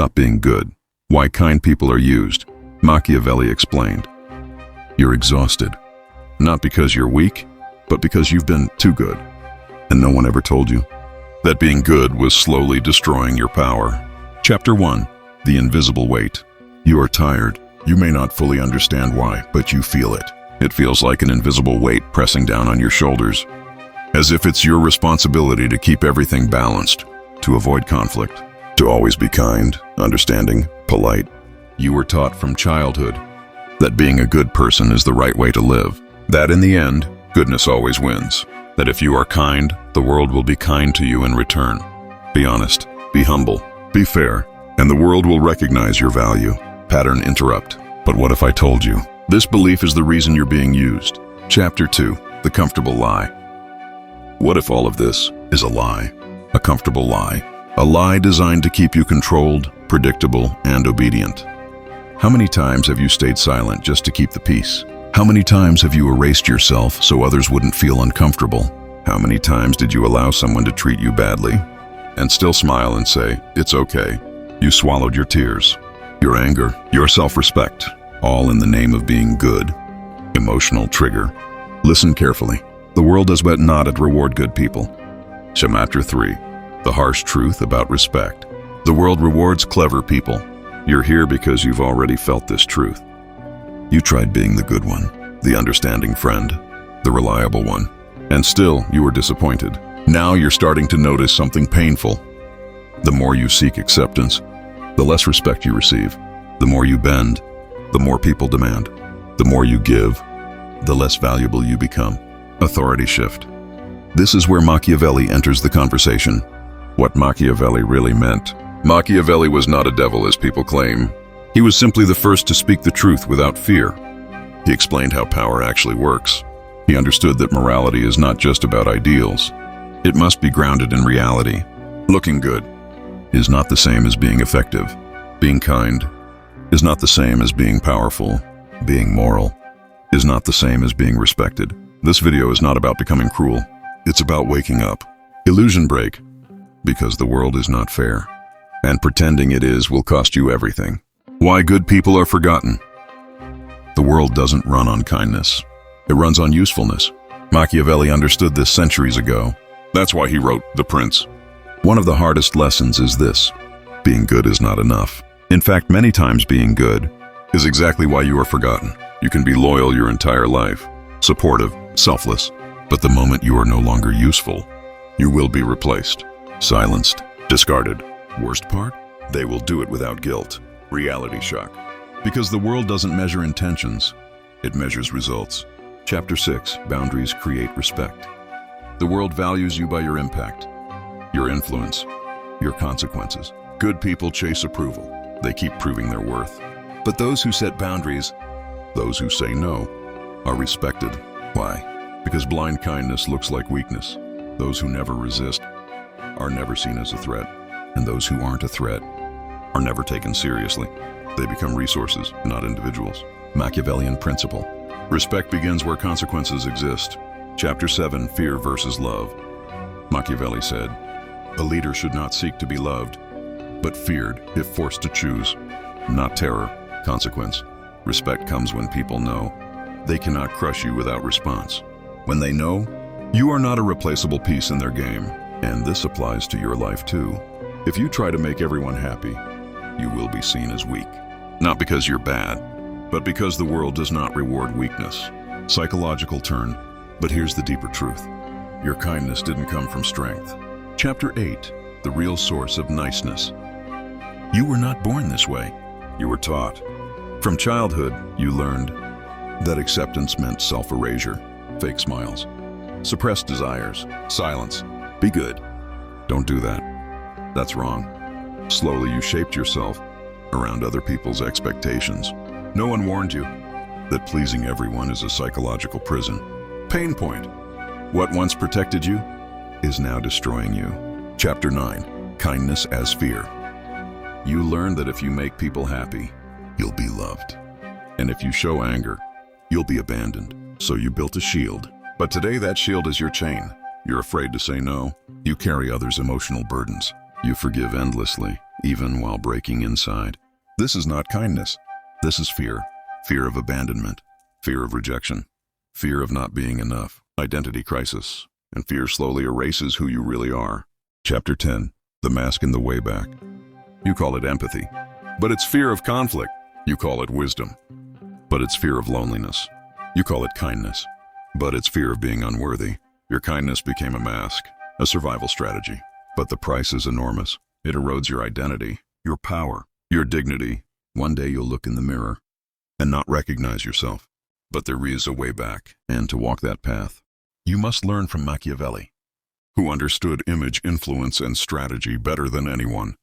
Stop being good. Why kind people are used. Machiavelli explained. You're exhausted. Not because you're weak, but because you've been too good. And no one ever told you that being good was slowly destroying your power. Chapter 1. The Invisible Weight. You are tired. You may not fully understand why, but you feel it. It feels like an invisible weight pressing down on your shoulders, as if it's your responsibility to keep everything balanced, to avoid conflict, to always be kind, understanding, polite. You were taught from childhood that being a good person is the right way to live, that in the end, goodness always wins, that if you are kind, the world will be kind to you in return. Be honest, be humble, be fair, and the world will recognize your value. Pattern interrupt. But what if I told you? This belief is the reason you're being used. Chapter 2. The Comfortable Lie. What if all of this is a lie? A comfortable lie. A lie designed to keep you controlled, predictable, and obedient. How many times have you stayed silent just to keep the peace? How many times have you erased yourself so others wouldn't feel uncomfortable? How many times did you allow someone to treat you badly and still smile and say, "It's okay"? You swallowed your tears, your anger, your self-respect, all in the name of being good. Emotional trigger. Listen carefully. The world does but not reward good people. Chapter 3. The Harsh Truth About Respect. The world rewards clever people. You're here because you've already felt this truth. You tried being the good one, the understanding friend, the reliable one, and still you were disappointed. Now you're starting to notice something painful. The more you seek acceptance, the less respect you receive. The more you bend, the more people demand. The more you give, the less valuable you become. Authority shift. This is where Machiavelli enters the conversation. What Machiavelli really meant. Machiavelli was not a devil as people claim. He was simply the first to speak the truth without fear. He explained how power actually works. He understood that morality is not just about ideals. It must be grounded in reality. Looking good is not the same as being effective. Being kind is not the same as being powerful. Being moral is not the same as being respected. This video is not about becoming cruel. It's about waking up. Illusion break. Because the world is not fair. And pretending it is will cost you everything. Why good people are forgotten. The world doesn't run on kindness. It runs on usefulness. Machiavelli understood this centuries ago. That's why he wrote The Prince. One of the hardest lessons is this. Being good is not enough. In fact, many times being good is exactly why you are forgotten. You can be loyal your entire life, supportive, selfless, but the moment you are no longer useful, you will be replaced, silenced, discarded. Worst part? They will do it without guilt. Reality shock. Because the world doesn't measure intentions, it measures results. Chapter 6. Boundaries create respect. The world values you by your impact, your influence, your consequences. Good people chase approval. They keep proving their worth. But those who set boundaries, those who say no, are respected. Why? Because blind kindness looks like weakness. Those who never resist are never seen as a threat. And those who aren't a threat are never taken seriously. They become resources, not individuals. Machiavellian principle. Respect begins where consequences exist. Chapter 7. Fear versus love. Machiavelli said, a leader should not seek to be loved, but feared if forced to choose. Not terror, consequence. Respect comes when people know they cannot crush you without response. When they know you are not a replaceable piece in their game. And this applies to your life too. If you try to make everyone happy, you will be seen as weak. Not because you're bad, but because the world does not reward weakness. Psychological turn, but here's the deeper truth. Your kindness didn't come from strength. Chapter 8. The real source of niceness. You were not born this way. You were taught. From childhood, you learned that acceptance meant self-erasure, fake smiles, suppressed desires, silence. Be good. Don't do that. That's wrong. Slowly you shaped yourself around other people's expectations. No one warned you that pleasing everyone is a psychological prison. Pain point. What once protected you is now destroying you. Chapter 9. Kindness as fear. You learn that if you make people happy, you'll be loved. And if you show anger, you'll be abandoned. So you built a shield. But today that shield is your chain. You're afraid to say no. You carry others' emotional burdens. You forgive endlessly, even while breaking inside. This is not kindness. This is fear. Fear of abandonment, fear of rejection, fear of not being enough, identity crisis, and fear slowly erases who you really are. Chapter 10, The Mask and the Way Back. You call it empathy, but it's fear of conflict. You call it wisdom, but it's fear of loneliness. You call it kindness, but it's fear of being unworthy. Your kindness became a mask, a survival strategy, but the price is enormous. It erodes your identity, your power, your dignity. One day you'll look in the mirror and not recognize yourself. But there is a way back, and to walk that path, you must learn from Machiavelli, who understood image, influence, and strategy better than anyone.